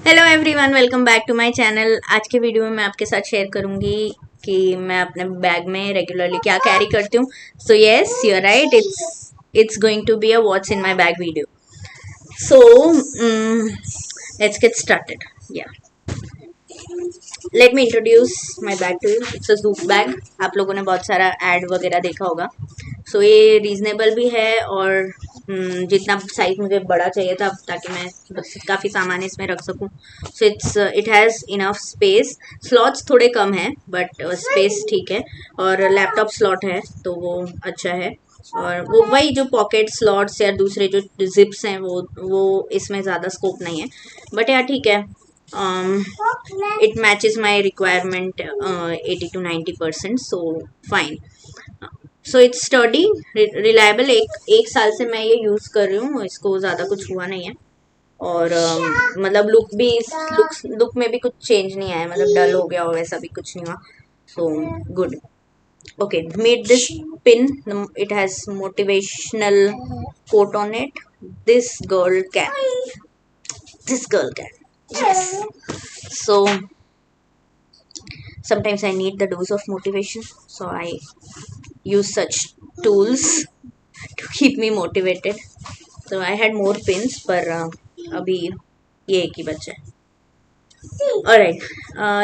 Hello everyone, welcome back to my channel. आज के video में मैं आपके साथ शेयर करूंगी कि मैं अपने बैग में रेगुलरली क्या कैरी करती हूँ। So yes, you are right, it's going to be a what's in my bag video. So let's get started. या let me introduce my bag to you. It's a jute bag. आप लोगों ने बहुत सारा add वगैरह देखा होगा। सो ये रीजनेबल भी है और जितना साइज मुझे बड़ा चाहिए था ताकि मैं काफ़ी सामान इसमें रख सकूं। So it has enough space. Slots थोड़े कम हैं बट स्पेस ठीक है। और लैपटॉप स्लॉट है तो वो अच्छा है। और वो वही जो पॉकेट स्लॉट्स या दूसरे जो जिप्स हैं वो इसमें ज़्यादा स्कोप नहीं है। बट यार ठीक है, it matches my requirement 80 to 90%, so fine. So it's study, reliable. एक साल से मैं ये यूज़ कर रही हूँ, इसको ज़्यादा कुछ हुआ नहीं है। और मतलब लुक में भी कुछ चेंज नहीं आया, मतलब डल हो गया हो वैसा भी कुछ नहीं हुआ। So good. Okay, made this pin. It has motivational quote on it. This girl can, this girl can, yes. So sometimes I need the dose of motivation, so I use such tools to keep me motivated. So I had more pins, पर अभी ये एक ही बचा है। Alright,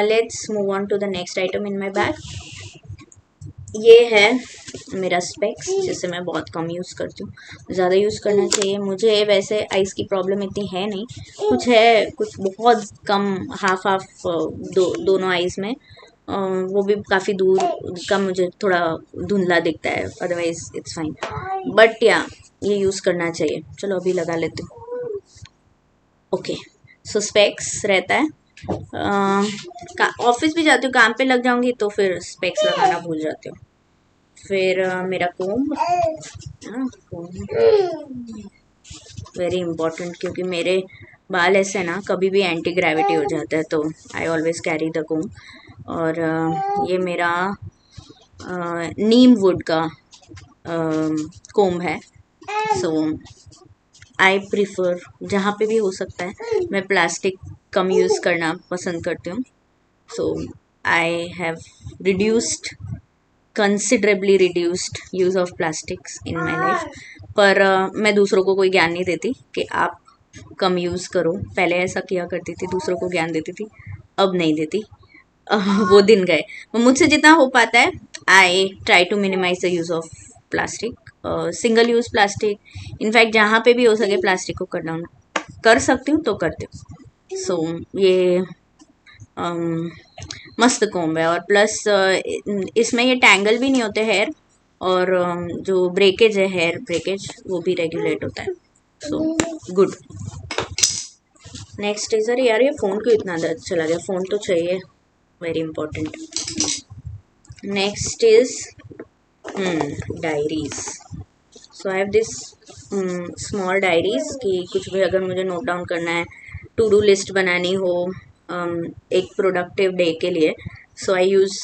let's move on to the next item in my bag. ये है मेरा स्पेक्स, जिसे मैं बहुत कम यूज़ करती हूँ। ज़्यादा यूज़ करना चाहिए मुझे। वैसे आइज़ की प्रॉब्लम इतनी है नहीं, कुछ है, कुछ बहुत कम, हाफ हाफ दोनों आइज़ में। वो भी काफ़ी दूर का मुझे थोड़ा धुंधला दिखता है, अदरवाइज इट्स फाइन। बट या ये यूज़ करना चाहिए। चलो अभी लगा लेती हूँ। ओके, सो स्पेक्स रहता है। ऑफिस भी जाती हूँ, काम पे लग जाऊंगी तो फिर स्पेक्स लगाना भूल जाती हूँ। फिर मेरा कोम्ब, वेरी इम्पोर्टेंट, क्योंकि मेरे बाल ऐसे ना कभी भी एंटी ग्रेविटी हो जाता है, तो आई ऑलवेज कैरी द कोम्ब। और ये मेरा नीम वुड का कोम्ब है। सो आई प्रिफर, जहाँ पे भी हो सकता है मैं प्लास्टिक कम यूज़ करना पसंद करती हूँ। So I have reduced, considerably reduced use of plastics in my life. पर मैं दूसरों को कोई ज्ञान नहीं देती कि आप कम यूज़ करो। पहले ऐसा किया करती थी, दूसरों को ज्ञान देती थी, अब नहीं देती। वो दिन गए। मुझसे जितना हो पाता है I try to minimize the use of plastic, single use plastic. In fact जहाँ पे भी हो सके प्लास्टिक को कट डाउन कर सकती हूँ तो करती हूँ। सो ये मस्त कोम्ब है। और प्लस इसमें ये टैंगल भी नहीं होते हेयर, और जो ब्रेकेज है, हेयर ब्रेकेज, वो भी रेगुलेट होता है। So good. नेक्स्ट इज, अरे यार ये फ़ोन क्यों इतना अंदर चला गया, फ़ोन तो चाहिए, very important. Next is diaries. So I have this small diaries कि कुछ भी अगर मुझे नोट डाउन करना है, टू डू लिस्ट बनानी हो एक प्रोडक्टिव डे के लिए, सो आई यूज़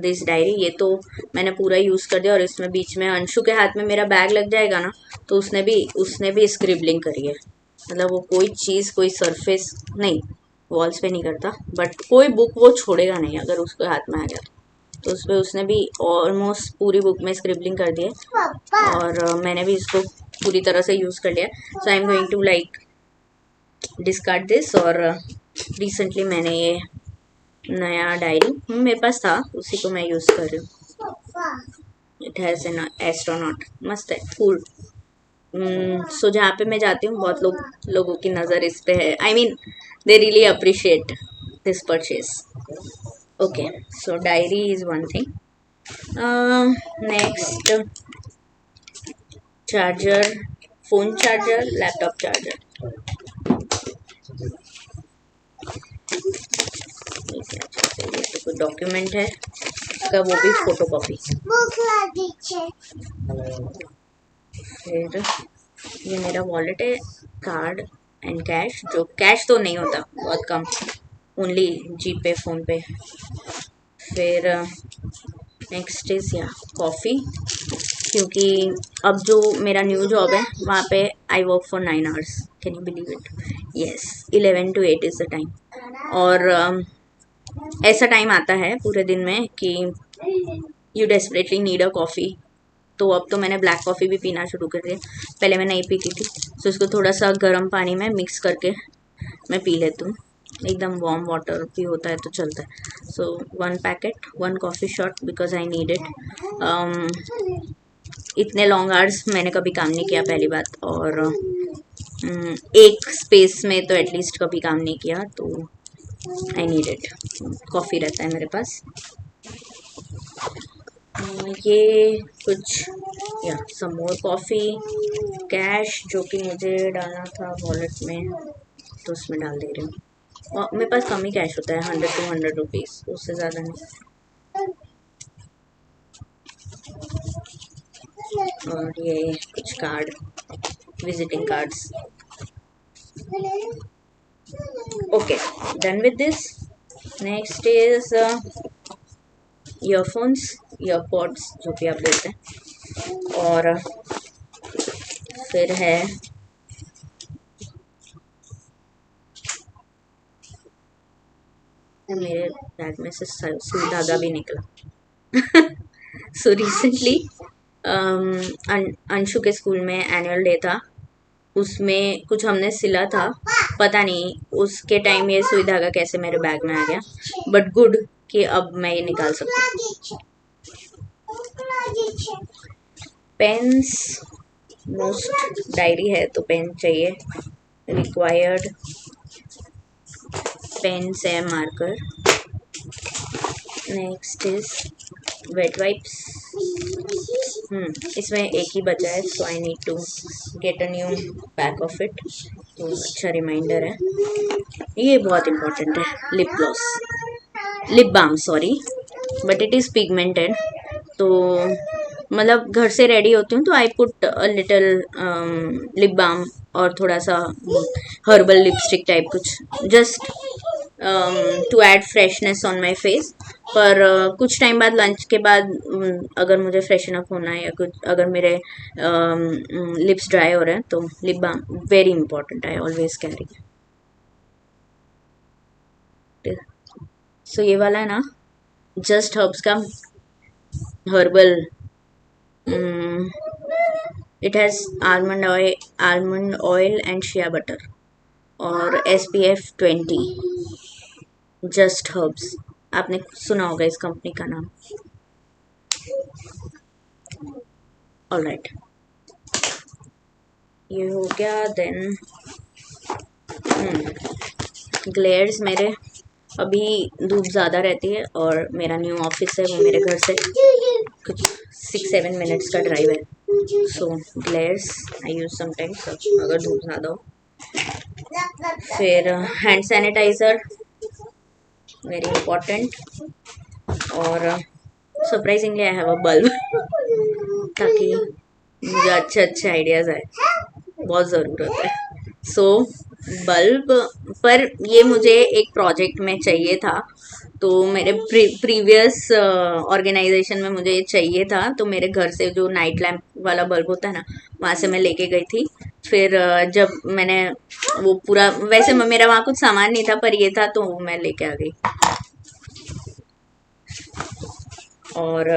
दिस डायरी। ये तो मैंने पूरा यूज़ कर दिया। और इसमें बीच में अंशु के हाथ में मेरा बैग लग जाएगा ना, तो उसने भी स्क्रिबलिंग करी है। मतलब वो कोई चीज़, कोई सरफेस नहीं, वॉल्स पे नहीं करता, बट कोई बुक वो छोड़ेगा नहीं अगर उसके हाथ में आ गया तो उस पर उसने भी ऑलमोस्ट पूरी बुक में स्क्रिबलिंग कर दी है। और मैंने भी इसको पूरी तरह से यूज़ कर लिया। So I am going to like discard this. और रिसेंटली मैंने ये नया डायरी मेरे पास था, उसी को मैं यूज़ कर रही हूँ। इट हैज़ एन एस्ट्रोनॉट, मस्त है, कूल। सो जहाँ पे मैं जाती हूँ बहुत लोगों की नज़र इस पे है। I mean they really appreciate this purchase. Okay, so diary is one thing. Next, charger, phone charger, laptop charger. ये तो कोई डॉक्यूमेंट है इसका, वो भी फोटो कॉपी। फिर ये मेरा वॉलेट है, कार्ड एंड कैश, जो कैश तो नहीं होता, बहुत कम, ओनली जीपे, फोन पे। फिर नेक्स्ट इज या कॉफ़ी, क्योंकि अब जो मेरा न्यू जॉब है वहाँ पे I work for 9 hours. Can you believe it? Yes 11 to 8 is the time. और ऐसा टाइम आता है पूरे दिन में कि you desperately need a coffee. तो अब तो मैंने ब्लैक कॉफ़ी भी पीना शुरू कर दिया, पहले मैं नहीं पीती थी। तो इसको थोड़ा सा गर्म पानी में मिक्स करके मैं पी लेती हूँ, एकदम वार्म वाटर भी होता है तो चलता है। सो 1 packet 1 coffee shot because I need it. इतने लॉन्ग आवर्स मैंने कभी काम नहीं किया पहली बात, और एक स्पेस में तो एटलीस्ट कभी काम नहीं किया, तो आई नीड इट। कॉफ़ी रहता है मेरे पास। ये कुछ या सम मोर कॉफ़ी, कैश जो कि मुझे डालना था वॉलेट में तो उसमें डाल दे रही हूँ। और मेरे पास कम ही कैश होता है, 100 to 100 रुपीज़, उससे ज़्यादा नहीं। और ये कुछ card, visiting cards. Okay, done with this. Next is earphones, earpods जो भी आप बोलते हैं। और फिर है मेरे बैग में से सुई धागा भी निकला। सो रिसेंटली अंशु के स्कूल में एनुअल डे था, उसमें कुछ हमने सिला था, पता नहीं उसके टाइम ये सुई धागा कैसे मेरे बैग में आ गया, बट गुड कि अब मैं ये निकाल सकती हूँ। पेन्स, मोस्ट डायरी है तो पेन चाहिए, रिक्वायर्ड पेन्स है, marker. Next is wet wipes. इसमें एक ही बचा है, so I need to get a new pack of it, तो अच्छा रिमाइंडर है। ये बहुत इम्पोर्टेंट है, lip gloss, lip balm sorry, but it is pigmented. तो मतलब घर से रेडी होती हूँ तो I put a little lip balm और थोड़ा सा हर्बल लिपस्टिक टाइप कुछ, just to add freshness on my face. पर कुछ टाइम बाद लंच के बाद अगर मुझे फ्रेशन अप होना है या कुछ, अगर मेरे लिप्स ड्राई हो रहे हैं तो lip balm very important, I always carry. So ये वाला है ना, जस्ट हर्ब्स का herbal, it has almond oil and shea butter और SPF 20। जस्ट हर्ब्स, आपने सुना होगा इस कंपनी का नाम। ऑलराइट, ये हो गया। देन ग्लेयर्स, मेरे अभी धूप ज़्यादा रहती है और मेरा न्यू ऑफिस है वो मेरे घर से कुछ 6-7 मिनट्स का ड्राइव है। सो ग्लेयर्स आई यूज समटाइम्स अगर धूप ज़्यादा हो। फिर हैंड सैनिटाइज़र वेरी इंपॉर्टेंट, और surprisingly I have a bulb ताकि मुझे अच्छे अच्छे आइडियाज़ आए, बहुत ज़रूरत है। सो बल्ब, पर ये मुझे एक प्रोजेक्ट में चाहिए था, तो मेरे प्रीवियस ऑर्गेनाइजेशन में मुझे ये चाहिए था, तो मेरे घर से जो नाइट लैम्प वाला बल्ब होता है ना, वहाँ से मैं लेके गई थी। फिर जब मैंने वो पूरा, वैसे मेरा वहाँ कुछ सामान नहीं था पर ये था तो मैं लेके आ गई। और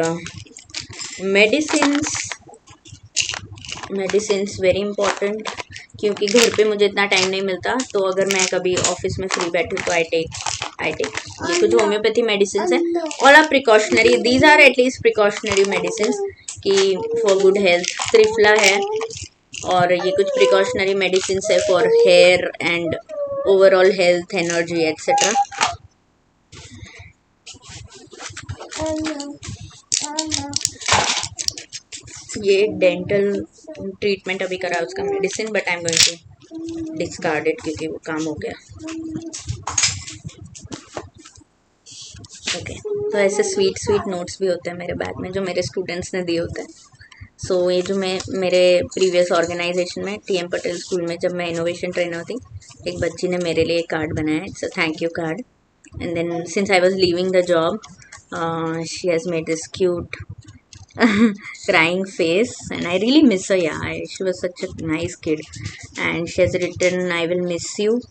मेडिसिन्स वेरी इंपॉर्टेंट, क्योंकि घर पे मुझे इतना टाइम नहीं मिलता, तो अगर मैं कभी ऑफिस में फ्री बैठी हूँ तो आई टेक ये कुछ होम्योपैथी मेडिसिन है, all are precautionary, these are at least precautionary medicine कि फॉर गुड हेल्थ। त्रिफला है, और ये कुछ प्रिकॉशनरी मेडिसिन है for hair and overall health, energy etcetera. ये डेंटल ट्रीटमेंट अभी करा उसका medicine, but I am going to discard it क्योंकि वो काम हो गया। ओके, तो ऐसे स्वीट नोट्स भी होते हैं मेरे बैग में जो मेरे स्टूडेंट्स ने दिए होते हैं। सो ये जो मैं मेरे प्रीवियस ऑर्गेनाइजेशन में TM पटेल स्कूल में जब मैं इनोवेशन ट्रेनर थी, एक बच्ची ने मेरे लिए एक कार्ड बनाया, it's a thank you card, and then since I was leaving the job she has made this cute crying face, and I really miss her. Yeah, she was such a nice kid. And she has written, I will miss you,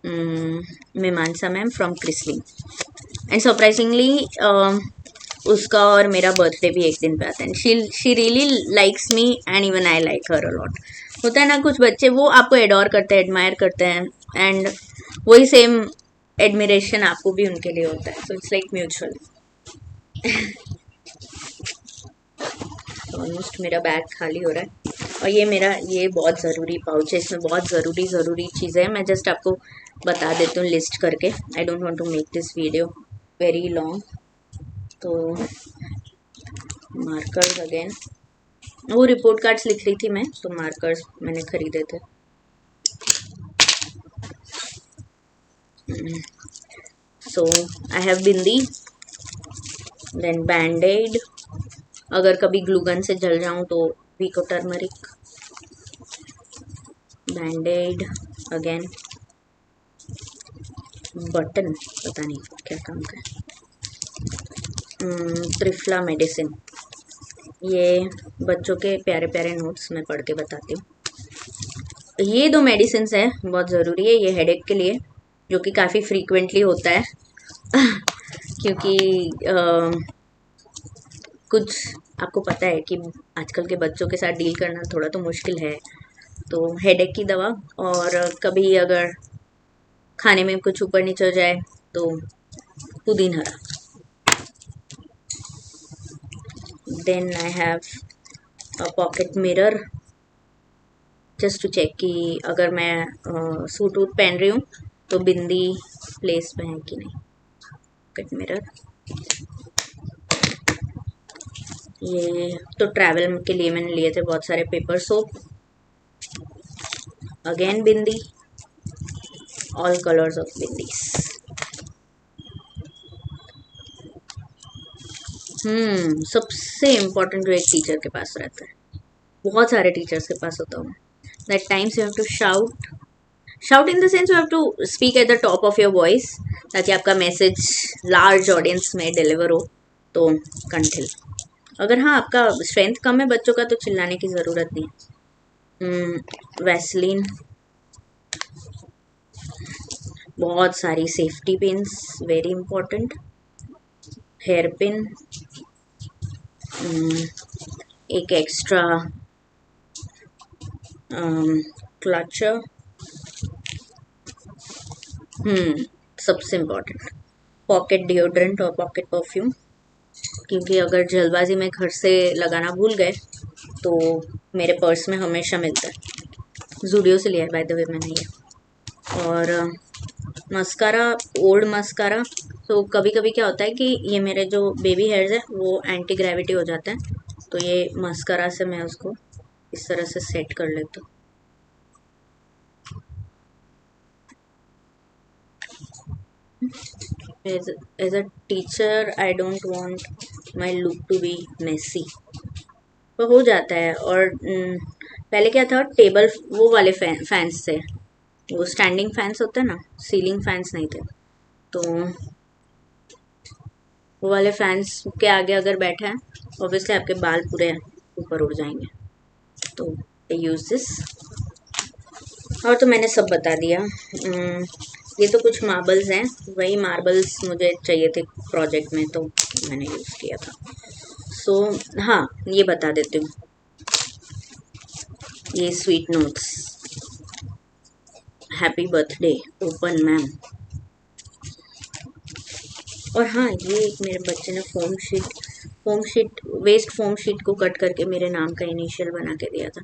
Mimansa ma'am from Chrisling. And surprisingly उसका और मेरा birthday भी एक दिन पे आता है. She really likes me and even I like her a lot. होता है ना कुछ बच्चे वो आपको एडोर करते हैं, एडमायर करते हैं, एंड वही सेम एडमिरेशन आपको भी उनके लिए होता है. So it's like mutual. Almost मेरा बैग खाली हो रहा है. और ये बहुत ज़रूरी पाउच है. इसमें बहुत ज़रूरी चीज़ें हैं. मैं जस्ट आपको बता देती हूँ लिस्ट करके. I don't want to make this video very long. तो मार्कर्स अगेन, वो रिपोर्ट कार्ड्स लिख रही थी मैं, तो मार्कर्स मैंने खरीदे थे. So I have bindi, then bandaid. अगर कभी ग्लूगन से जल जाऊं तो Vicco turmeric, bandaid again, button पता नहीं क्या काम का है, त्रिफला मेडिसिन. ये बच्चों के प्यारे प्यारे नोट्स मैं पढ़ के बताती हूँ. ये 2 मेडिसिन है, बहुत ज़रूरी है. ये हेडेक के लिए, जो कि काफ़ी फ्रीक्वेंटली होता है क्योंकि कुछ आपको पता है कि आजकल के बच्चों के साथ डील करना थोड़ा तो मुश्किल है. तो हेडेक की दवा, और कभी अगर खाने में कुछ ऊपर नीचे हो जाए तो Pudin Hara. Then I have a pocket mirror, just to check कि अगर मैं सूट वूट पहन रही हूँ तो बिंदी प्लेस पे है कि नहीं. Pocket mirror. ये तो ट्रैवल के लिए मैंने लिए थे बहुत सारे paper soap. Again bindi, all colours of bindis. सबसे इम्पोर्टेंट जो एक टीचर के पास रहता है, बहुत सारे टीचर्स के पास होता हूँ. That times you have to shout in the sense you have to speak at the top of your voice, ताकि आपका मैसेज लार्ज ऑडियंस में डिलीवर हो. तो कंठिल. अगर हाँ आपका स्ट्रेंथ कम है बच्चों का तो चिल्लाने की ज़रूरत नहीं. वैसलीन, बहुत सारी safety pins, very important. Hair pin, एक एक्स्ट्रा क्लचर. सबसे इम्पोर्टेंट पॉकेट डिओड्रेंट और पॉकेट परफ्यूम, क्योंकि अगर जल्दबाजी में घर से लगाना भूल गए तो मेरे पर्स में हमेशा मिलता है. जूडियो से लिया है बाय द वे मैंने ये. और मस्कारा, ओल्ड मस्कारा. तो कभी कभी क्या होता है कि ये मेरे जो बेबी हेयर्स है वो एंटी ग्रेविटी हो जाते हैं, तो ये मस्कारा से मैं उसको इस तरह से सेट कर लेता हूँ. As a teacher, I don't want my look to be messy. तो हो जाता है. और पहले क्या था, टेबल वो वाले फैंस थे, वो स्टैंडिंग फैंस होते हैं ना, सीलिंग फैंस नहीं थे. तो वो वाले फैंस के आगे अगर बैठे हैं ऑब्वियसली आपके बाल पूरे ऊपर उड़ जाएंगे. तो आई यूज़ दिस. और तो मैंने सब बता दिया. ये तो कुछ मार्बल्स हैं, वही मार्बल्स मुझे चाहिए थे प्रोजेक्ट में तो मैंने यूज़ किया था. सो हाँ ये बता देती हूँ, ये sweet notes, happy birthday open ma'am. और हाँ ये एक मेरे बच्चे ने वेस्ट फोम शीट को कट करके मेरे नाम का इनिशियल बना के दिया था.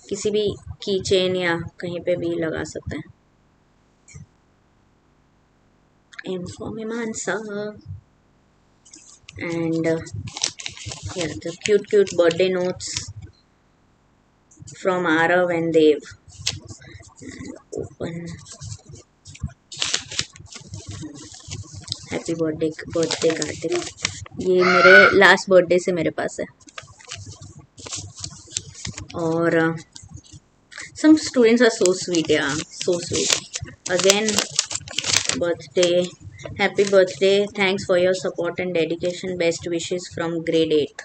किसी भी की चेन या कहीं पे भी लगा सकते हैं. M for Mimansa. And yeah, the cute birthday notes from Arav and Dev. And open. Happy birthday Kartik. ये मेरे लास्ट बर्थडे से मेरे पास है. और some students are so sweet, yeah, so sweet. Again, birthday, happy birthday, thanks for your support and dedication, best wishes from grade 8.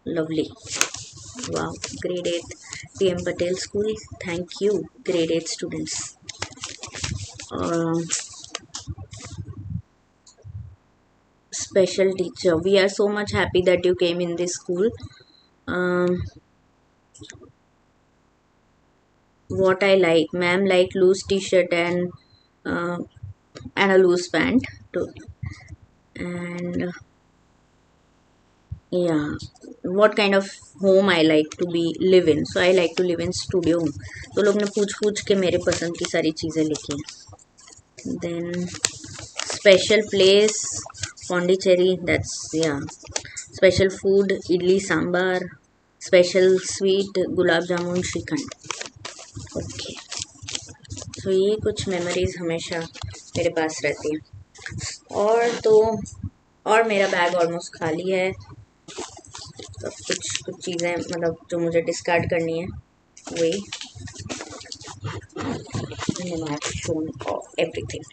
lovely. Wow, grade 8 PM Patel School. Thank you, grade 8 students. um, Special teacher, we are so much happy that you came in this school. um, what I like, ma'am, like loose t-shirt uh, and a loose pant too. And yeah, what kind of home I like to be live in, so I like to live in studio home. तो लोग ने पूछ पूछ के मेरे पसंद की सारी चीज़ें लिखी हैं. Then special place Pondicherry, that's yeah. Special food idli sambar, special sweet gulab jamun shrikhand. Okay, तो ये कुछ मेमोरीज हमेशा मेरे पास रहती हैं. और तो और मेरा बैग ऑलमोस्ट खाली है. तो कुछ कुछ चीज़ें मतलब जो मुझे डिस्कार्ड करनी है वही. शोन एवरीथिंग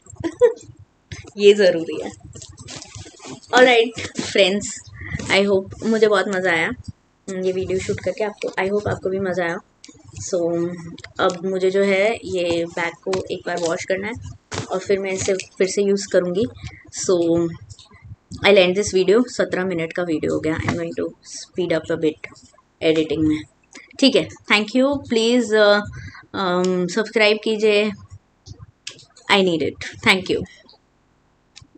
ये ज़रूरी है. ऑलराइट फ्रेंड्स, आई होप मुझे बहुत मज़ा आया ये वीडियो शूट करके. आपको आई होप आपको भी मज़ा आया. सो अब मुझे जो है ये बैग को एक बार वॉश करना है और फिर मैं इसे फिर से यूज़ करूँगी. So I end this video. 17 minute का वीडियो हो गया. I am going to speed up a bit editing में. ठीक है, थैंक यू. प्लीज़ सब्सक्राइब कीजिए. I need it. Thank you.